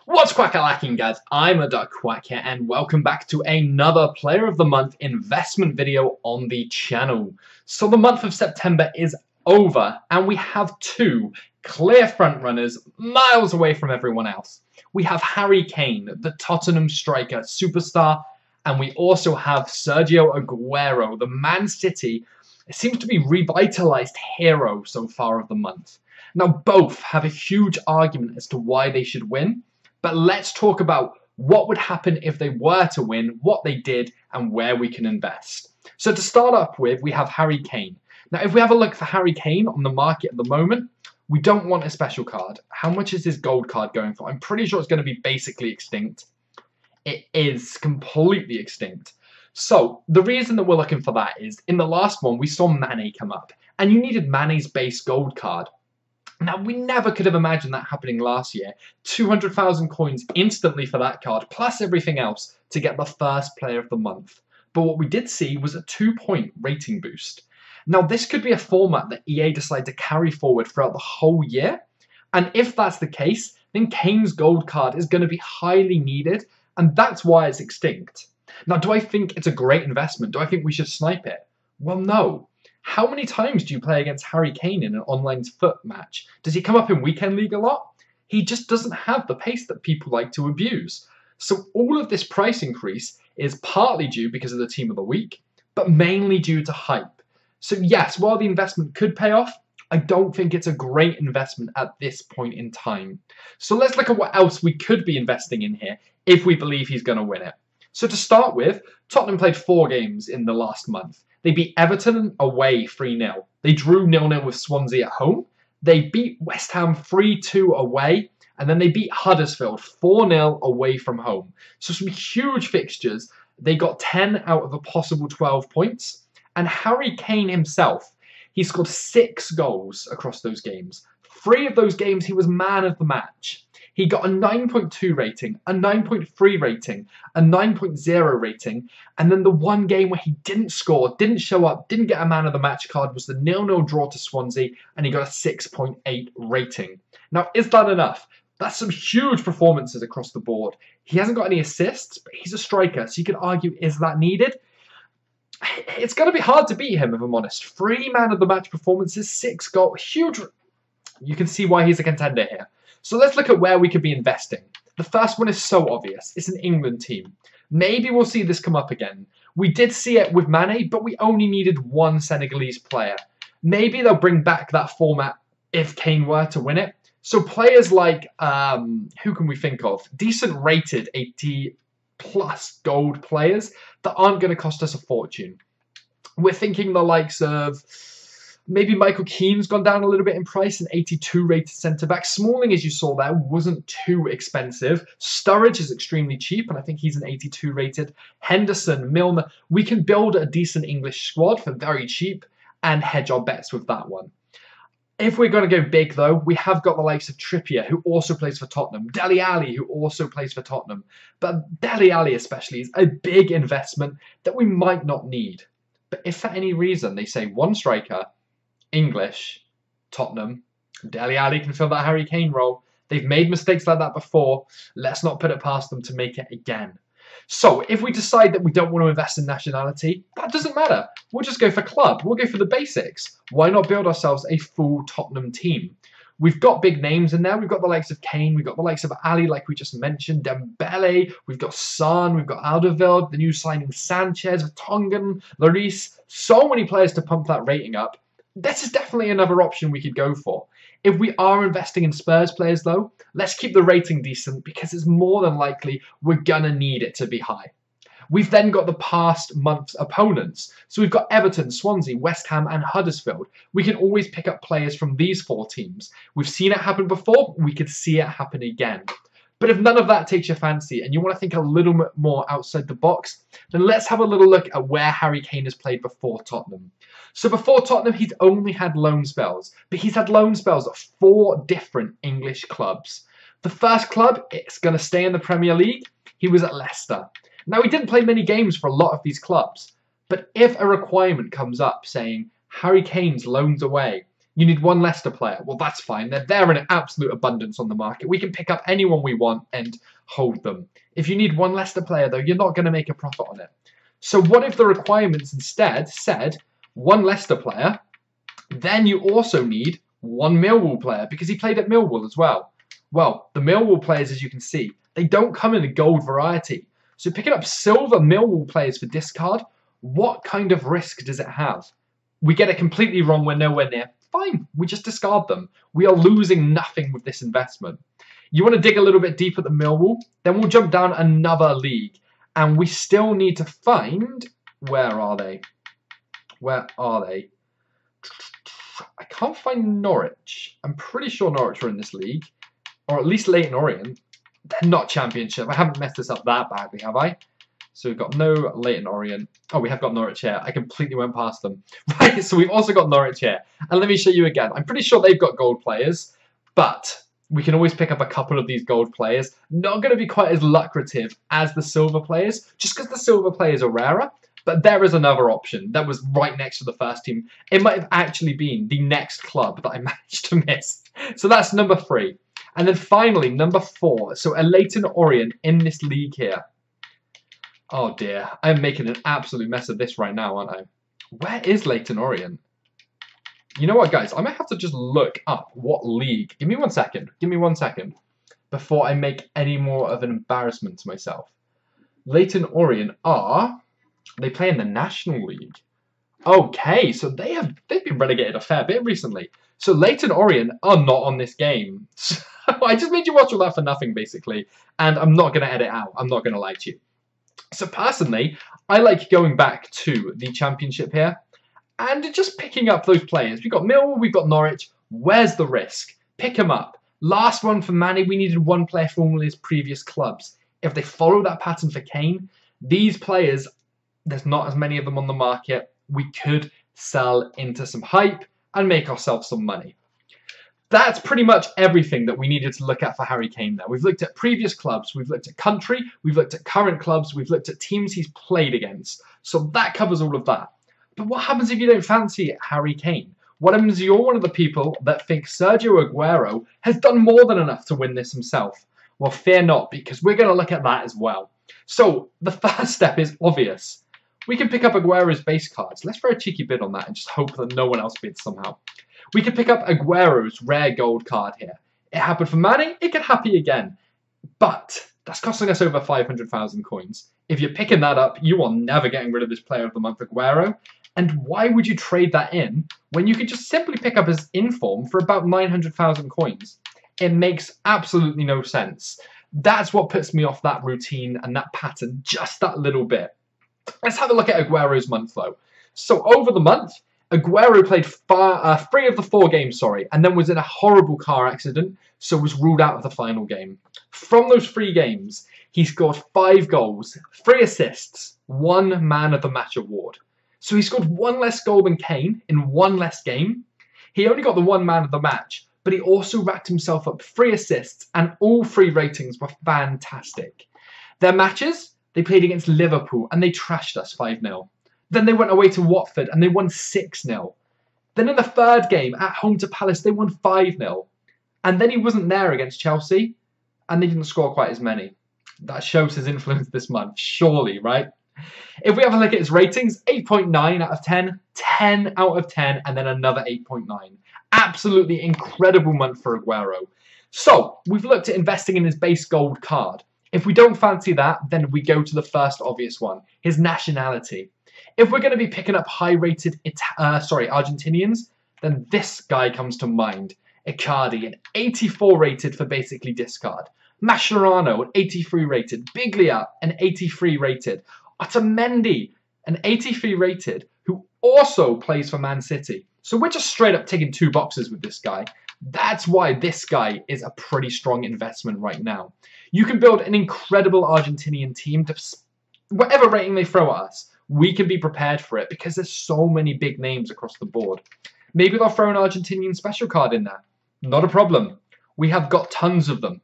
What's quack-a-lacking, guys? I'm a Duck Quack here, and welcome back to another Player of the Month investment video on the channel. So the month of September is over, and we have two clear frontrunners miles away from everyone else. We have Harry Kane, the Tottenham striker superstar, and we also have Sergio Agüero, the Man City, it seems to be revitalized hero so far of the month. Now, both have a huge argument as to why they should win. But let's talk about what would happen if they were to win, what they did, and where we can invest. So to start up with, we have Harry Kane. Now, if we have a look for Harry Kane on the market at the moment, we don't want a special card. How much is his gold card going for? I'm pretty sure it's going to be basically extinct. It is completely extinct. So the reason that we're looking for that is, in the last one, we saw Mane come up, and you needed Mane's base gold card. Now, we never could have imagined that happening last year. 200,000 coins instantly for that card, plus everything else, to get the first player of the month. But what we did see was a 2-point rating boost. Now, this could be a format that EA decide to carry forward throughout the whole year. And if that's the case, then Kane's gold card is going to be highly needed, and that's why it's extinct. Now, do I think it's a great investment? Do I think we should snipe it? Well, no. How many times do you play against Harry Kane in an online foot match? Does he come up in Weekend League a lot? He just doesn't have the pace that people like to abuse. So all of this price increase is partly due because of the team of the week, but mainly due to hype. So yes, while the investment could pay off, I don't think it's a great investment at this point in time. So let's look at what else we could be investing in here if we believe he's going to win it. So to start with, Tottenham played 4 games in the last month. They beat Everton away 3-0. They drew 0-0 with Swansea at home. They beat West Ham 3-2 away. And then they beat Huddersfield 4-0 away from home. So some huge fixtures. They got 10 out of a possible 12 points. And Harry Kane himself, he scored 6 goals across those games. 3 of those games he was man of the match. He got a 9.2 rating, a 9.3 rating, a 9.0 rating, and then the one game where he didn't score, didn't show up, didn't get a man of the match card was the 0-0 draw to Swansea, and he got a 6.8 rating. Now, is that enough? That's some huge performances across the board. He hasn't got any assists, but he's a striker, so you could argue, is that needed? It's going to be hard to beat him, if I'm honest. 3 man of the match performances, 6 goals, huge. You can see why he's a contender here. So let's look at where we could be investing. The first one is so obvious. It's an England team. Maybe we'll see this come up again. We did see it with Mane, but we only needed 1 Senegalese player. Maybe they'll bring back that format if Kane were to win it. So players like, who can we think of? Decent rated 80 plus gold players that aren't going to cost us a fortune. We're thinking the likes of, maybe Michael Keane's gone down a little bit in price, an 82 rated centre-back. Smalling, as you saw there, wasn't too expensive. Sturridge is extremely cheap, and I think he's an 82 rated. Henderson, Milner. We can build a decent English squad for very cheap and hedge our bets with that one. If we're going to go big, though, we have got the likes of Trippier, who also plays for Tottenham. Dele Alli, who also plays for Tottenham. But Dele Alli especially is a big investment that we might not need. But if for any reason they say 1 striker, English, Tottenham, Dele Alli can fill that Harry Kane role. They've made mistakes like that before. Let's not put it past them to make it again. So if we decide that we don't want to invest in nationality, that doesn't matter. We'll just go for club. We'll go for the basics. Why not build ourselves a full Tottenham team? We've got big names in there. We've got the likes of Kane. We've got the likes of Ali, like we just mentioned. Dembele. We've got Son. We've got Alderweireld. The new signing Sanchez, Tongan, Lloris. So many players to pump that rating up. This is definitely another option we could go for. If we are investing in Spurs players, though, let's keep the rating decent because it's more than likely we're going to need it to be high. We've then got the past month's opponents. So we've got Everton, Swansea, West Ham and Huddersfield. We can always pick up players from these 4 teams. We've seen it happen before. We could see it happen again. But if none of that takes your fancy and you want to think a little bit more outside the box, then let's have a little look at where Harry Kane has played before Tottenham. So before Tottenham, he's only had loan spells, but he's had loan spells at 4 different English clubs. The first club, it's going to stay in the Premier League. He was at Leicester. Now, he didn't play many games for a lot of these clubs, but if a requirement comes up saying Harry Kane's loaned away, You need one Leicester player. Well, that's fine. They're there in absolute abundance on the market. We can pick up anyone we want and hold them. If you need one Leicester player, though, you're not going to make a profit on it. So what if the requirements instead said one Leicester player, then you also need one Millwall player because he played at Millwall as well. Well, the Millwall players, as you can see, they don't come in a gold variety. So picking up silver Millwall players for discard, what kind of risk does it have? We get it completely wrong, we're nowhere near. Fine, we just discard them. We are losing nothing with this investment. You want to dig a little bit deeper at the Millwall? Then we'll jump down another league. And we still need to find... Where are they? Where are they? I can't find Norwich. I'm pretty sure Norwich are in this league. Or at least Leyton Orient. They're not Championship. I haven't messed this up that badly, have I? So we've got no Leyton Orient. Oh, we have got Norwich here. I completely went past them. Right, so we've also got Norwich here. And let me show you again. I'm pretty sure they've got gold players. But we can always pick up a couple of these gold players. Not going to be quite as lucrative as the silver players. Just because the silver players are rarer. But there is another option that was right next to the first team. It might have actually been the next club that I managed to miss. So that's number 3. And then finally, number 4. So a Leyton Orient in this league here. Oh dear, I'm making an absolute mess of this right now, aren't I? Where is Leyton Orient? You know what, guys? I might have to just look up what league. Give me 1 second. Give me 1 second before I make any more of an embarrassment to myself. Leyton Orient are... They play in the National League. Okay, so they've been relegated a fair bit recently. So Leyton Orient are not on this game. So I just made you watch all that for nothing, basically. And I'm not going to edit out. I'm not going to lie to you. So personally, I like going back to the Championship here and just picking up those players. We've got Millwall, we've got Norwich. Where's the risk? Pick them up. Last one for Manny, we needed one player from all his previous clubs. If they follow that pattern for Kane, these players, there's not as many of them on the market. We could sell into some hype and make ourselves some money. That's pretty much everything that we needed to look at for Harry Kane there. We've looked at previous clubs, we've looked at country, we've looked at current clubs, we've looked at teams he's played against. So that covers all of that. But what happens if you don't fancy Harry Kane? What happens if you're one of the people that think Sergio Agüero has done more than enough to win this himself? Well, fear not, because we're going to look at that as well. So the first step is obvious. We can pick up Aguero's base cards. Let's throw a cheeky bid on that and just hope that no one else bids somehow. We could pick up Aguero's rare gold card here. It happened for Manny, it could happen again. But that's costing us over 500,000 coins. If you're picking that up, you are never getting rid of this player of the month, Aguero. And why would you trade that in when you could just simply pick up his inform for about 900,000 coins? It makes absolutely no sense. That's what puts me off that routine and that pattern just that little bit. Let's have a look at Aguero's month though. So over the month, Aguero played 3 of the 4 games, and then was in a horrible car accident, so was ruled out of the final game. From those 3 games, he scored 5 goals, 3 assists, 1 Man of the Match award. So he scored 1 less goal than Kane in 1 less game. He only got the 1 Man of the Match, but he also racked himself up 3 assists, and all 3 ratings were fantastic. Their matches, they played against Liverpool, and they trashed us 5-0. Then they went away to Watford and they won 6-0. Then in the 3rd game at home to Palace, they won 5-0. And then he wasn't there against Chelsea and they didn't score quite as many. That shows his influence this month, surely, right? If we have a look at his ratings, 8.9 out of 10, 10 out of 10, and then another 8.9. Absolutely incredible month for Aguero. So, we've looked at investing in his base gold card. If we don't fancy that, then we go to the first obvious one, his nationality. If we're going to be picking up high-rated Argentinians, then this guy comes to mind. Icardi, an 84 rated for basically discard. Mascherano, an 83 rated. Biglia, an 83 rated. Otamendi, an 83 rated, who also plays for Man City. So we're just straight up ticking 2 boxes with this guy. That's why this guy is a pretty strong investment right now. You can build an incredible Argentinian team to whatever rating they throw at us. We can be prepared for it because there's so many big names across the board. Maybe they'll throw an Argentinian special card in there. Not a problem. We have got tons of them.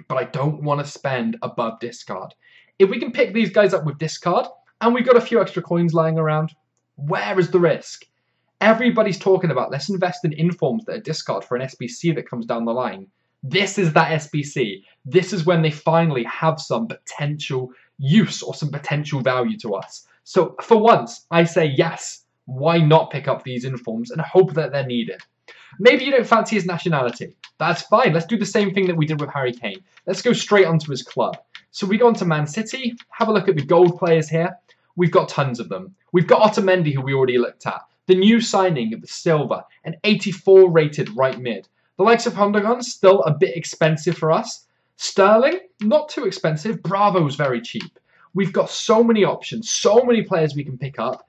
But I don't want to spend above discard. If we can pick these guys up with discard, and we've got a few extra coins lying around, where is the risk? Everybody's talking about let's invest in informs that are discard for an SBC that comes down the line. This is that SBC. This is when they finally have some potential use or some potential value to us. So for once, I say yes, why not pick up these informs and hope that they're needed? Maybe you don't fancy his nationality. That's fine. Let's do the same thing that we did with Harry Kane. Let's go straight onto his club. So we go on to Man City, have a look at the gold players here. We've got tons of them. We've got Otamendi, who we already looked at. The new signing of the Silva, an 84 rated right mid. The likes of Hondogon, still a bit expensive for us. Sterling, not too expensive. Bravo's very cheap. We've got so many options, so many players we can pick up,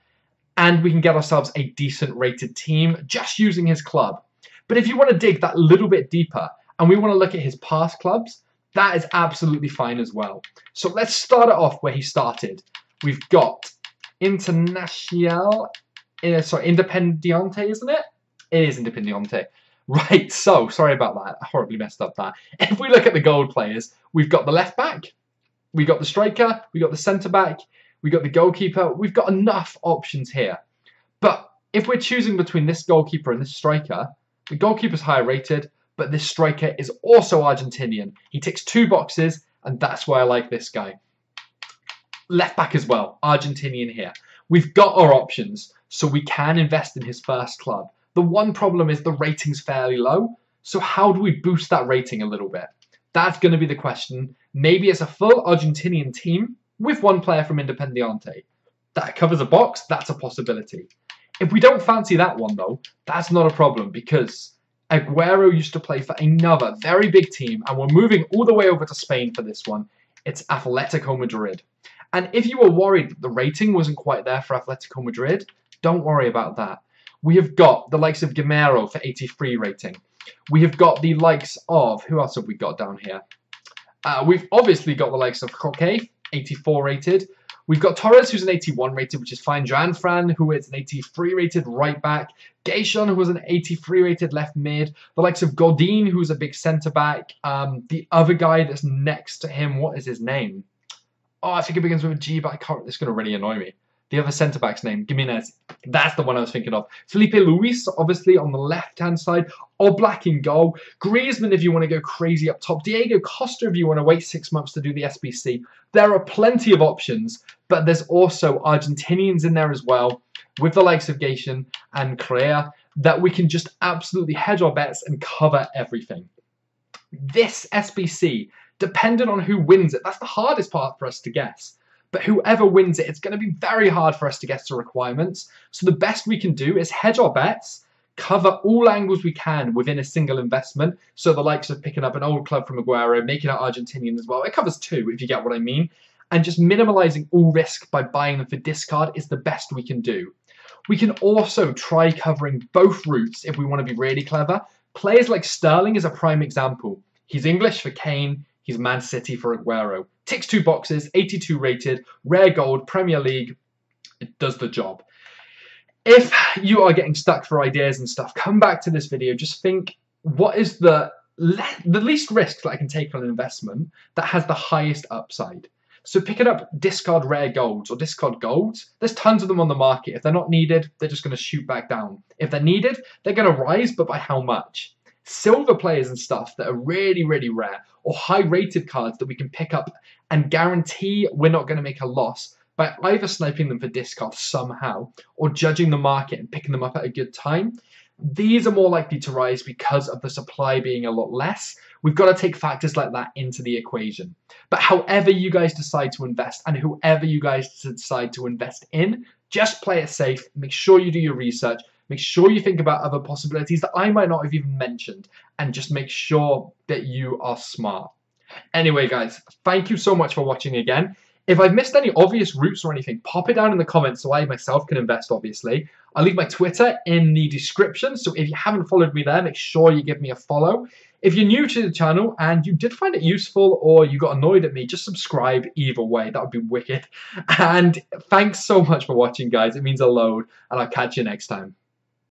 and we can get ourselves a decent rated team just using his club. But if you want to dig that little bit deeper and we want to look at his past clubs, that is absolutely fine as well. So let's start it off where he started. We've got Independiente, isn't it? It is Independiente. Right, so sorry about that. I horribly messed up that. If we look at the gold players, we've got the left back, we got the striker, we got the centre back, we got the goalkeeper. We've got enough options here. But if we're choosing between this goalkeeper and this striker, the goalkeeper's higher rated, but this striker is also Argentinian. He ticks 2 boxes, and that's why I like this guy. Left back as well, Argentinian here. We've got our options, so we can invest in his first club. The one problem is the rating's fairly low, so how do we boost that rating a little bit? That's going to be the question. Maybe it's a full Argentinian team with one player from Independiente. That covers a box, that's a possibility. If we don't fancy that one though, that's not a problem because Aguero used to play for another very big team and we're moving all the way over to Spain for this one. It's Atletico Madrid. And if you were worried that the rating wasn't quite there for Atletico Madrid, don't worry about that. We have got the likes of Gamero for 83 rating. We have got the likes of, who else have we got down here? We've obviously got the likes of Koke, 84 rated. We've got Torres, who's an 81 rated, which is fine. Joan Fran, who is an 83 rated right back. Gaishon, who was an 83 rated left mid. The likes of Godin, who's a big centre back. The other guy that's next to him, what is his name? Oh, I think it begins with a G, but I can't. It's going to really annoy me. The other centre back's name, Gimenez. That's the one I was thinking of. Felipe Luis, obviously, on the left-hand side. Oblak in goal. Griezmann, if you want to go crazy up top. Diego Costa, if you want to wait 6 months to do the SBC. There are plenty of options, but there's also Argentinians in there as well, with the likes of Gaishon and Crea, that we can just absolutely hedge our bets and cover everything. This SBC, depending on who wins it, that's the hardest part for us to guess. But whoever wins it, it's going to be very hard for us to guess the requirements. So the best we can do is hedge our bets, cover all angles we can within a single investment. So the likes of picking up an old club from Aguero, making it Argentinian as well. It covers 2, if you get what I mean. And just minimalising all risk by buying them for discard is the best we can do. We can also try covering both routes if we want to be really clever. Players like Sterling is a prime example. He's English for Kane. He's Man City for Aguero. Ticks 2 boxes, 82 rated, rare gold, Premier League. It does the job. If you are getting stuck for ideas and stuff, come back to this video. Just think, what is the least risk that I can take on an investment that has the highest upside? So picking up discard rare golds or discard golds, there's tons of them on the market. If they're not needed, they're just going to shoot back down. If they're needed, they're going to rise, but by how much? Silver players and stuff that are really, really rare, or high-rated cards that we can pick up and guarantee we're not going to make a loss by either sniping them for discard somehow or judging the market and picking them up at a good time. These are more likely to rise because of the supply being a lot less. We've got to take factors like that into the equation. But however you guys decide to invest and whoever you guys decide to invest in, just play it safe. Make sure you do your research. Make sure you think about other possibilities that I might not have even mentioned, and just make sure that you are smart. Anyway, guys, thank you so much for watching again. If I've missed any obvious routes or anything, pop it down in the comments so I myself can invest, obviously. I'll leave my Twitter in the description, so if you haven't followed me there, make sure you give me a follow. If you're new to the channel and you did find it useful or you got annoyed at me, just subscribe either way. That would be wicked. And thanks so much for watching, guys. It means a load, and I'll catch you next time.